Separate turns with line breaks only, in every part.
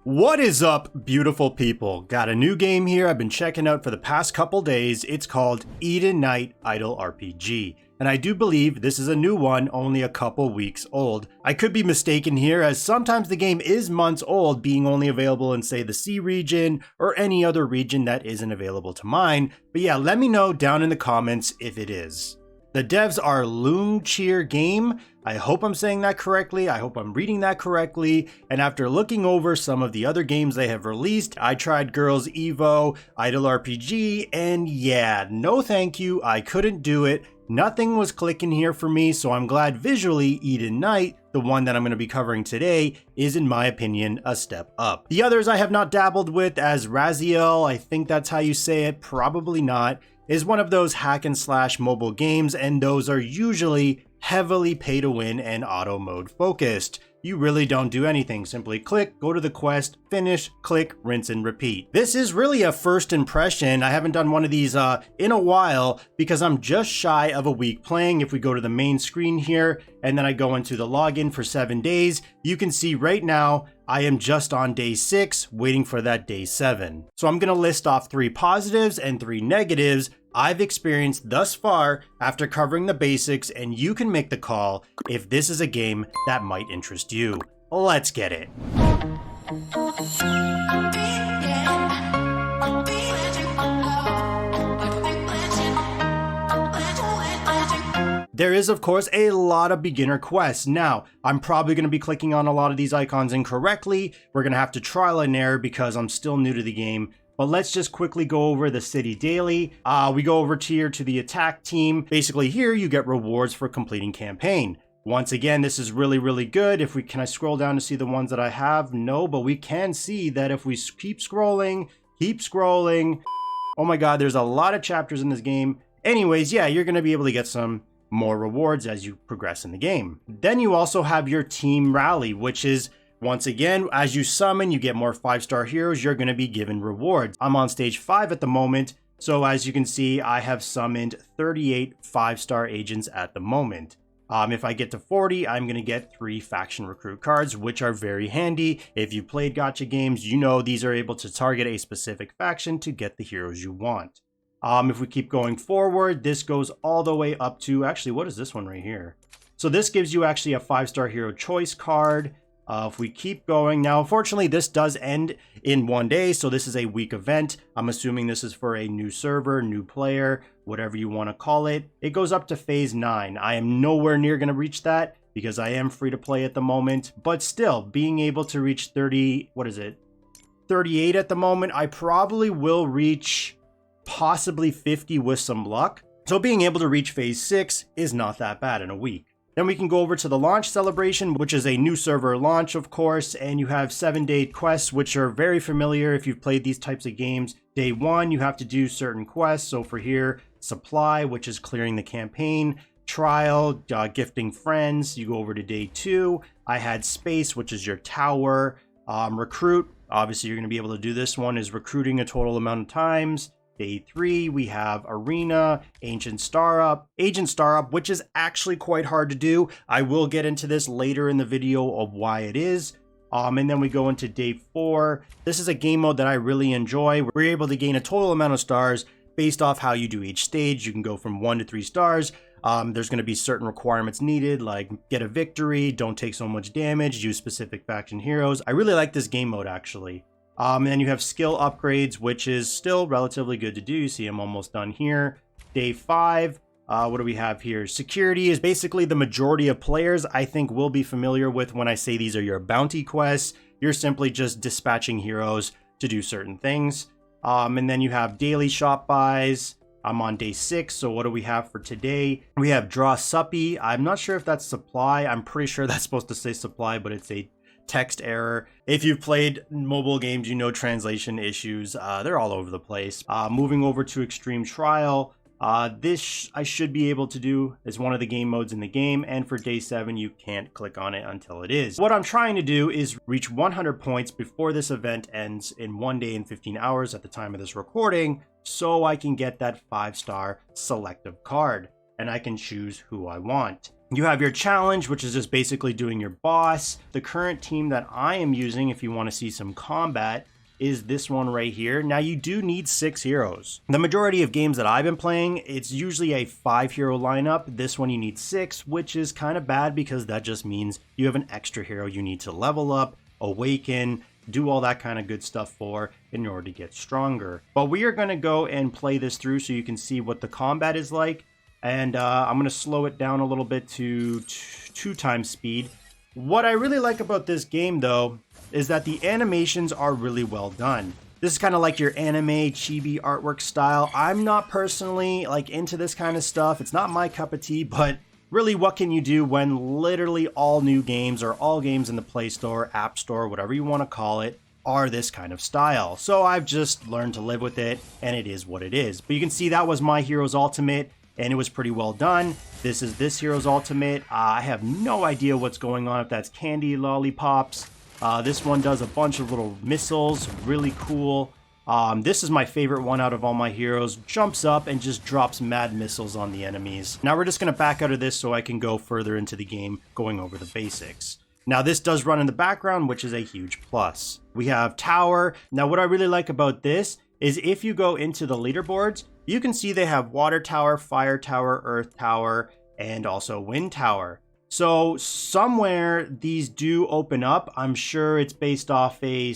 What is up, beautiful people? Got a new game here I've been checking out for the past couple days. It's called Edenight Idle RPG. And I do believe this is a new one, only a couple weeks old. I could be mistaken here, as sometimes the game is months old, being only available in, say, the C region or any other region that isn't available to mine. But yeah, let me know down in the comments if it is. The devs are Loomcheer Game. I hope I'm saying that correctly. I hope I'm reading that correctly. And after looking over some of the other games they have released, I tried Girls Evo, Idle RPG, and yeah, no thank you. I couldn't do it. Nothing was clicking here for me, so I'm glad visually Edenight, the one that I'm going to be covering today, is in my opinion a step up. The others I have not dabbled with, as Raziel, I think that's how you say it, probably not, is one of those hack and slash mobile games, and those are usually heavily pay to win and auto mode focused. You really don't do anything, simply click, go to the quest, finish, click, rinse and repeat. This is really a first impression. I haven't done one of these in a while because I'm just shy of a week playing. If we go to the main screen here and then I go into the login for 7 days, you can see right now I am just on day 6 waiting for that day 7. So I'm going to list off 3 positives and 3 negatives I've experienced thus far after covering the basics, and you can make the call if this is a game that might interest you. Let's get it. There is, of course, a lot of beginner quests. Now, I'm probably going to be clicking on a lot of these icons incorrectly. We're going to have to trial and error because I'm still new to the game. But let's just quickly go over the city daily. We go over here to the attack team. Basically here you get rewards for completing campaign. Once again, this is really good. Can I scroll down to see the ones that I have? No, but we can see that if we keep scrolling. Oh my god, there's a lot of chapters in this game. Anyways, yeah, you're gonna be able to get some more rewards as you progress in the game. Then you also have your team rally, which is, once again, as you summon, you get more 5-star heroes, you're going to be given rewards. I'm on stage 5 at the moment, so as you can see, I have summoned 38 5-star agents at the moment. If I get to 40, I'm going to get 3 faction recruit cards, which are very handy. If you played Gacha games, you know these are able to target a specific faction to get the heroes you want. If we keep going forward, this goes all the way up to, actually, what is this one right here? So this gives you actually a 5-star hero choice card. If we keep going, now unfortunately this does end in 1 day, so this is a week event. I'm assuming this is for a new server, new player, whatever you want to call it. It goes up to phase 9. I am nowhere near going to reach that because I am free to play at the moment, but still being able to reach 38 at the moment. I probably will reach possibly 50 with some luck. So being able to reach phase 6 is not that bad in a week. Then we can go over to the launch celebration, which is a new server launch, of course, and you have 7-day quests, which are very familiar if you've played these types of games. Day 1, you have to do certain quests. So for here, supply, which is clearing the campaign, trial, gifting friends. You go over to day 2. I had space, which is your tower, recruit. Obviously, you're going to be able to do this one, is recruiting a total amount of times. Day 3, we have Arena, Agent Star Up, which is actually quite hard to do. I will get into this later in the video of why it is. And then we go into day 4. This is a game mode that I really enjoy. We're able to gain a total amount of stars based off how you do each stage. You can go from 1 to 3 stars. There's going to be certain requirements needed, like get a victory, don't take so much damage, use specific faction heroes. I really like this game mode, actually. And then you have skill upgrades, which is still relatively good to do. You see I'm almost done here. Day 5, what do we have here? Security is basically the majority of players I think will be familiar with when I say these are your bounty quests. You're simply just dispatching heroes to do certain things. And then you have daily shop buys. I'm on day 6, so what do we have for today? We have draw suppy. I'm not sure if that's supply. I'm pretty sure that's supposed to say supply, but it's a text error. If you've played mobile games, you know translation issues. They're all over the place. Moving over to Extreme Trial. This I should be able to do as one of the game modes in the game, and for day 7 you can't click on it until it is. What I'm trying to do is reach 100 points before this event ends in 1 day and 15 hours at the time of this recording, so I can get that 5-star selective card and I can choose who I want. You have your challenge, which is just basically doing your boss. The current team that I am using, if you want to see some combat, is this one right here. Now you do need 6 heroes. The majority of games that I've been playing, it's usually a 5 hero lineup. This one you need 6, which is kind of bad because that just means you have an extra hero you need to level up, awaken, do all that kind of good stuff for in order to get stronger. But we are going to go and play this through so you can see what the combat is like. And I'm going to slow it down a little bit to 2 times speed. What I really like about this game, though, is that the animations are really well done. This is kind of like your anime chibi artwork style. I'm not personally like into this kind of stuff. It's not my cup of tea, but really what can you do when literally all new games or all games in the Play Store, App Store, whatever you want to call it, are this kind of style. So I've just learned to live with it, and it is what it is. But you can see that was my hero's ultimate, and it was pretty well done. This is this hero's ultimate. I have no idea what's going on, if that's candy lollipops. This one does a bunch of little missiles, really cool. This is my favorite one out of all my heroes. Jumps up and just drops mad missiles on the enemies. Now we're just going to back out of this so I can go further into the game going over the basics. Now this does run in the background, which is a huge plus. We have tower. Now what I really like about this is if you go into the leaderboards, you can see they have water tower, fire tower, earth tower, and also wind tower. So somewhere these do open up. I'm sure it's based off a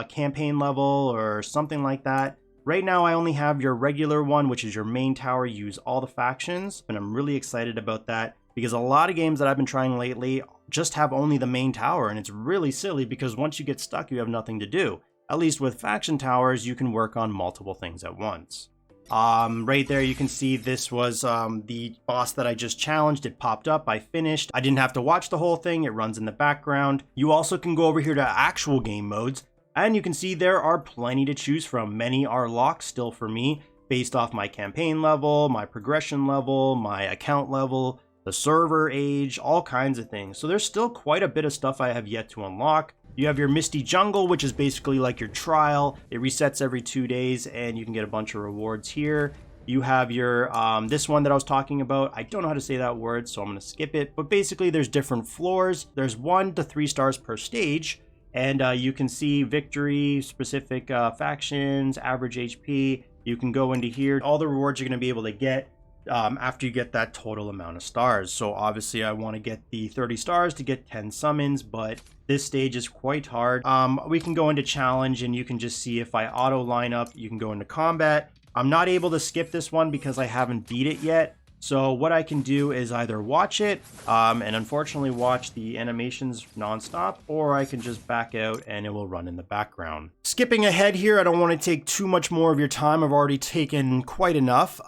campaign level or something like that. Right now I only have your regular one, which is your main tower. You use all the factions, and I'm really excited about that because a lot of games that I've been trying lately just have only the main tower, and it's really silly because once you get stuck, you have nothing to do. At least with faction towers, you can work on multiple things at once. Right there you can see this was the boss that I just challenged. It popped up, I finished. I didn't have to watch the whole thing, it runs in the background. You also can go over here to actual game modes, and you can see there are plenty to choose from. Many are locked still for me, based off my campaign level, my progression level, my account level, the server age, all kinds of things. So there's still quite a bit of stuff I have yet to unlock. You have your Misty Jungle, which is basically like your trial. It resets every 2 days, and you can get a bunch of rewards here. You have your, this one that I was talking about. I don't know how to say that word, so I'm going to skip it. But basically, there's different floors. There's 1 to 3 stars per stage. And you can see victory, specific factions, average HP. You can go into here. All the rewards you're going to be able to get after you get that total amount of stars. So obviously I want to get the 30 stars to get 10 summons, but this stage is quite hard. We can go into challenge, and you can just see if I auto line up, you can go into combat. I'm not able to skip this one because I haven't beat it yet. So what I can do is either watch it and unfortunately watch the animations nonstop, or I can just back out and it will run in the background. Skipping ahead here, I don't want to take too much more of your time. I've already taken quite enough.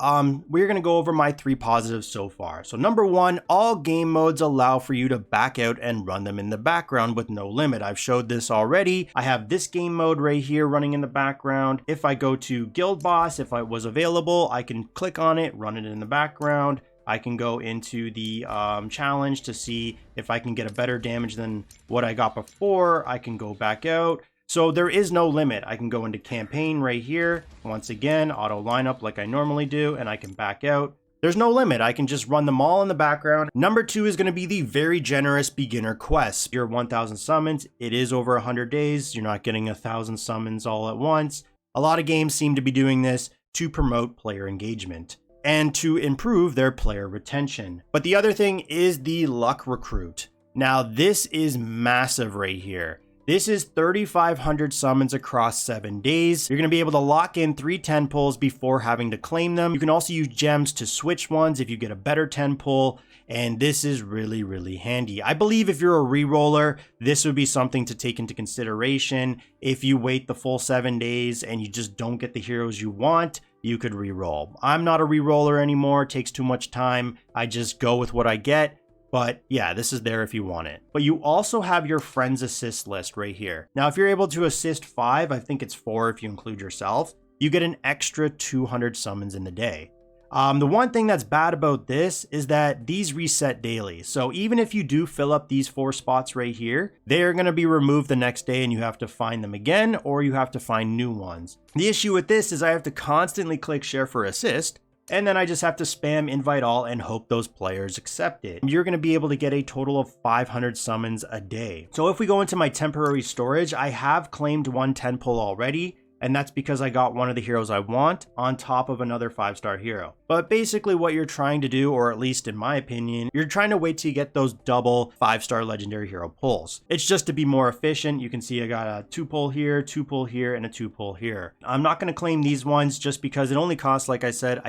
We're going to go over my 3 positives so far. So number 1, all game modes allow for you to back out and run them in the background with no limit. I've showed this already. I have this game mode right here running in the background. If I go to Guild Boss, if it was available, I can click on it, run it in the background. I can go into the challenge to see if I can get a better damage than what I got before. I can go back out. So there is no limit. I can go into campaign right here. Once again, auto lineup like I normally do, and I can back out. There's no limit. I can just run them all in the background. Number 2 is going to be the very generous beginner quests. Your 1,000 summons. It is over 100 days. You're not getting 1,000 summons all at once. A lot of games seem to be doing this to promote player engagement and to improve their player retention. But the other thing is the luck recruit. Now this is massive right here. This is 3,500 summons across 7 days. You're going to be able to lock in 3 10 pulls before having to claim them. You can also use gems to switch ones if you get a better 10 pull, and this is really, really handy. I believe if you're a reroller, this would be something to take into consideration. If you wait the full 7 days and you just don't get the heroes you want, you could reroll. I'm not a reroller anymore. It takes too much time. I just go with what I get. But yeah, this is there if you want it. But you also have your friends assist list right here. Now, if you're able to assist 5, I think it's 4 if you include yourself, you get an extra 200 summons in the day. The one thing that's bad about this is that these reset daily. So even if you do fill up these 4 spots right here, they are going to be removed the next day and you have to find them again, or you have to find new ones. The issue with this is I have to constantly click share for assist. and then I just have to spam invite all and hope those players accept it. You're going to be able to get a total of 500 summons a day. So if we go into my temporary storage, I have claimed one 10 pull already, and that's because I got one of the heroes I want on top of another 5-star hero. But basically what you're trying to do, or at least in my opinion, you're trying to wait till you get those double 5-star legendary hero pulls. It's just to be more efficient. You can see I got a 2 pull here, 2 pull here, and a 2 pull here. I'm not going to claim these ones just because it only costs, like I said,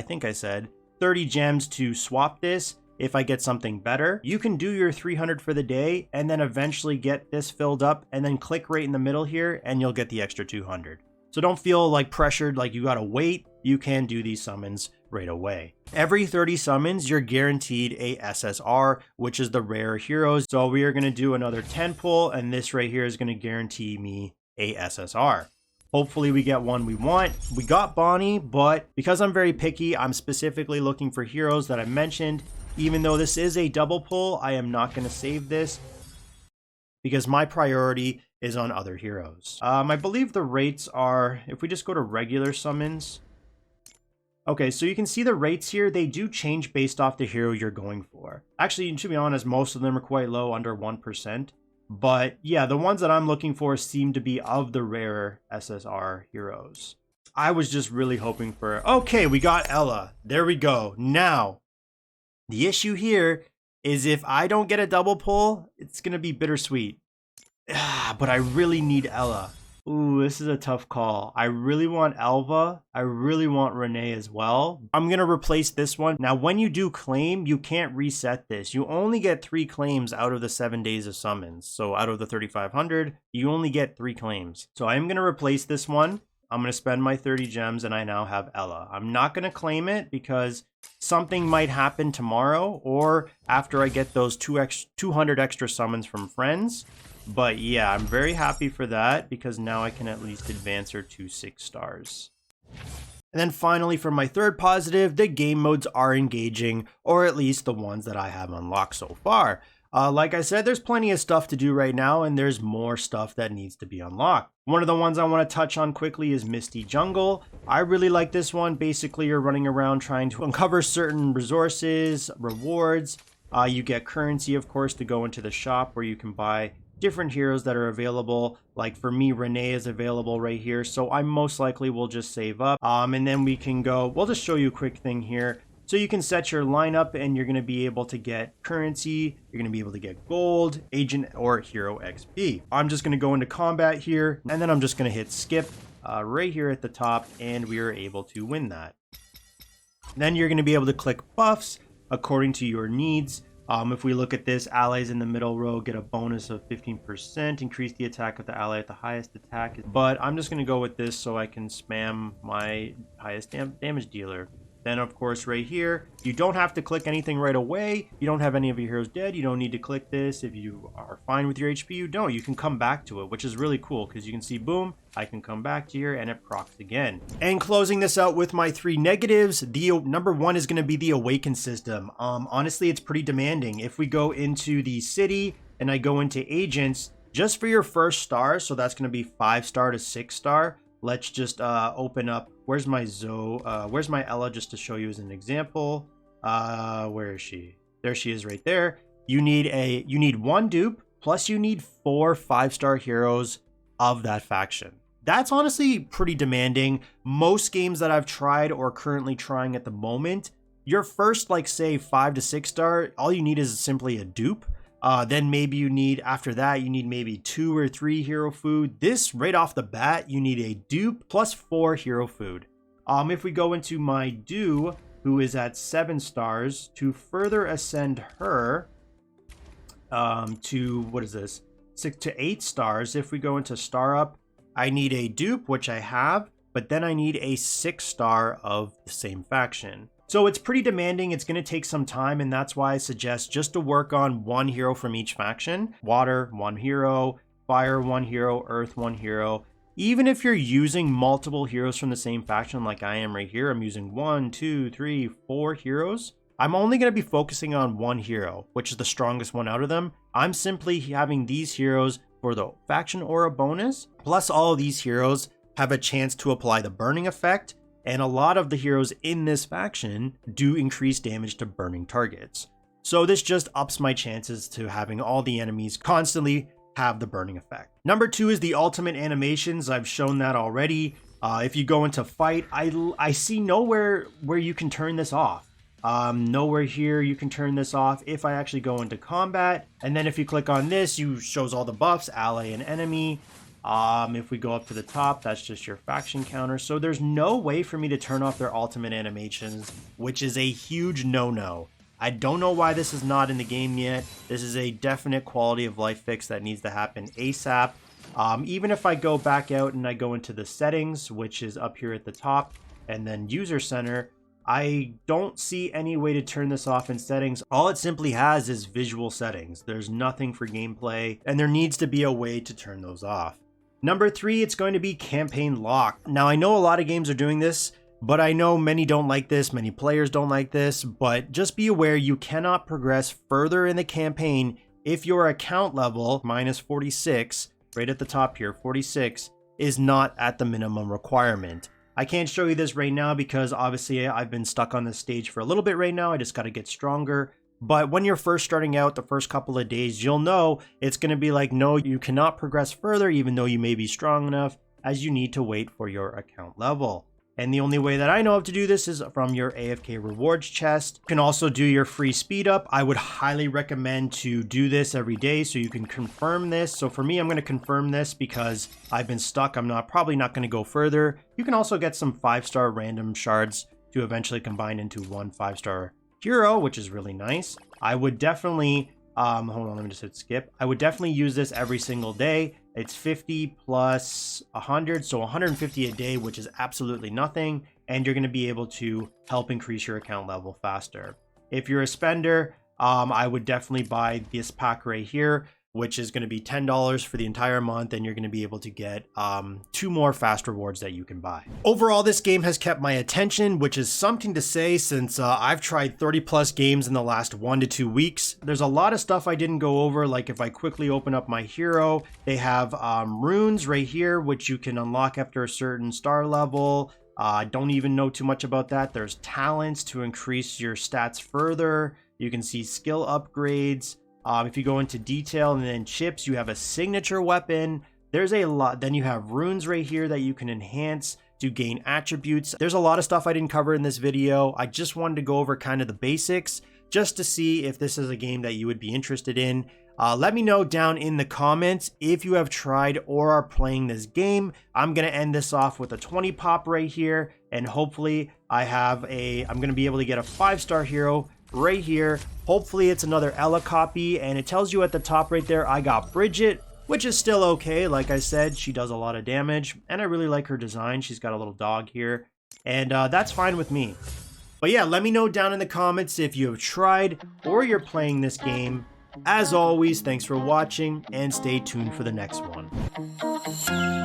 30 gems to swap this. If I get something better, you can do your 300 for the day and then eventually get this filled up and then click right in the middle here and you'll get the extra 200. So don't feel like pressured, like you gotta wait. You can do these summons right away. Every 30 summons, you're guaranteed a SSR, which is the rare heroes. So we are gonna do another 10 pull, and this right here is gonna guarantee me a SSR. Hopefully we get one we want. We got Bonnie, but because I'm very picky, I'm specifically looking for heroes that I mentioned. Even though this is a double pull, I am not gonna save this because my priority is on other heroes. I believe the rates are, if we just go to regular summons. Okay, so you can see the rates here, they do change based off the hero you're going for. Actually, to be honest, most of them are quite low, under 1%. But yeah, the ones that I'm looking for seem to be of the rarer SSR heroes. I was just really hoping for, okay, we got Ella. There we go. Now, the issue here is if I don't get a double pull, it's gonna be bittersweet. But I really need Ella. Ooh, this is a tough call. I really want Elva. I really want Renee as well. I'm going to replace this one. Now, when you do claim, you can't reset this. You only get 3 claims out of the 7 days of summons. So out of the 3,500, you only get 3 claims. So I'm going to replace this one. I'm going to spend my 30 gems and I now have Ella. I'm not going to claim it because something might happen tomorrow or after I get those 200 extra summons from friends. But yeah, I'm very happy for that because now I can at least advance her to 6 stars. And then finally, for my third positive, the game modes are engaging, or at least the ones that I have unlocked so far. Like I said, there's plenty of stuff to do right now, and there's more stuff that needs to be unlocked. One of the ones I want to touch on quickly is Misty Jungle. I really like this one. Basically, you're running around trying to uncover certain resources, rewards. You get currency, of course, to go into the shop where you can buy different heroes that are available. Like for me, Renee is available right here, so I most likely will just save up. And then we can go, we'll just show you a quick thing here. So you can set your lineup and you're going to be able to get currency, you're going to be able to get gold, agent, or hero XP. I'm just going to go into combat here, and then I'm just going to hit skip right here at the top, and we are able to win that. Then you're going to be able to click buffs according to your needs. If we look at this, allies in the middle row get a bonus of 15%, increase the attack of the ally at the highest attack. But I'm just going to go with this so I can spam my highest damage dealer. Then, of course, right here, you don't have to click anything right away. You don't have any of your heroes dead. You don't need to click this. If you are fine with your HP, you don't. You can come back to it, which is really cool because you can see, boom, I can come back to here and it procs again. And closing this out with my 3 negatives, the number 1 is going to be the awaken system. Honestly, it's pretty demanding. If we go into the city and I go into agents, just for your first star, so that's going to be 5-star to 6-star. Let's just open up. Where's my Zoe? Where's my Ella? Just to show you as an example. Where is she? There she is right there. You need 1 dupe, plus you need 4 5-star heroes of that faction. That's honestly pretty demanding. Most games that I've tried or currently trying at the moment, your first, like say 5 to 6-star, all you need is simply a dupe. Then maybe you need, after that, you need maybe 2 or 3 hero food. This, right off the bat, you need a dupe plus 4 hero food. If we go into my Do, who is at 7 stars, to further ascend her to, what is this, 6 to 8 stars, if we go into Star Up, I need a dupe, which I have, but then I need a 6-star of the same faction. So it's pretty demanding. It's going to take some time, and that's why I suggest just to work on 1 hero from each faction. Water, 1 hero. Fire, 1 hero. Earth, 1 hero. Even if you're using multiple heroes from the same faction like I am right here, I'm using 1, 2, 3, 4 heroes. I'm only going to be focusing on 1 hero, which is the strongest one out of them. I'm simply having these heroes for the faction aura bonus, plus all of these heroes have a chance to apply the burning effect, and a lot of the heroes in this faction do increase damage to burning targets. So this just ups my chances to having all the enemies constantly have the burning effect. Number 2 is the ultimate animations. I've shown that already. If you go into fight, I see nowhere where you can turn this off. Nowhere here you can turn this off. If I actually go into combat, and then if you click on this, you shows all the buffs, ally and enemy. If we go up to the top, that's just your faction counter. So there's no way for me to turn off their ultimate animations, which is a huge no-no. I don't know why this is not in the game yet. This is a definite quality of life fix that needs to happen ASAP. Even if I go back out and I go into the settings, which is up here at the top, and then user center, I don't see any way to turn this off in settings. All it simply has is visual settings. There's nothing for gameplay, and there needs to be a way to turn those off. Number 3, it's going to be campaign lock. Now, I know a lot of games are doing this, but I know many don't like this, many players don't like this, but just be aware you cannot progress further in the campaign if your account level, minus 46, right at the top here, 46, is not at the minimum requirement. I can't show you this right now because obviously I've been stuck on this stage for a little bit right now. I just got to get stronger. But when you're first starting out, the first couple of days, you'll know it's going to be like, no, you cannot progress further even though you may be strong enough, as you need to wait for your account level. And the only way that I know of to do this is from your AFK rewards chest. You can also do your free speed up. I would highly recommend to do this every day so you can confirm this. So for me, I'm going to confirm this because I've been stuck. I'm probably not going to go further. You can also get some 5-star random shards to eventually combine into one 5-star hero, which is really nice. I would definitely, hold on, let me just hit skip. I would definitely use this every single day. It's 50 plus 100, so 150 a day, which is absolutely nothing. And you're going to be able to help increase your account level faster. If you're a spender, I would definitely buy this pack right here, which is going to be $10 for the entire month, and you're going to be able to get 2 more fast rewards that you can buy. Overall, this game has kept my attention, which is something to say since I've tried 30 plus games in the last 1 to 2 weeks. There's a lot of stuff I didn't go over, like if I quickly open up my hero, they have runes right here, which you can unlock after a certain star level. I don't even know too much about that. There's talents to increase your stats further. You can see skill upgrades. If you go into detail and then chips, you have a signature weapon. There's a lot. Then you have runes right here that you can enhance to gain attributes. There's a lot of stuff I didn't cover in this video. I just wanted to go over kind of the basics just to see if this is a game that you would be interested in. Let me know down in the comments if you have tried or are playing this game. I'm going to end this off with a 20 pop right here. And hopefully I'm going to be able to get a 5-star hero right here. Hopefully it's another Ella copy, and it tells you at the top right there I got Bridget, which is still okay. Like I said, she does a lot of damage, and I really like her design. She's got a little dog here, and that's fine with me. But yeah, let me know down in the comments if you have tried or you're playing this game. As always, thanks for watching, and stay tuned for the next one.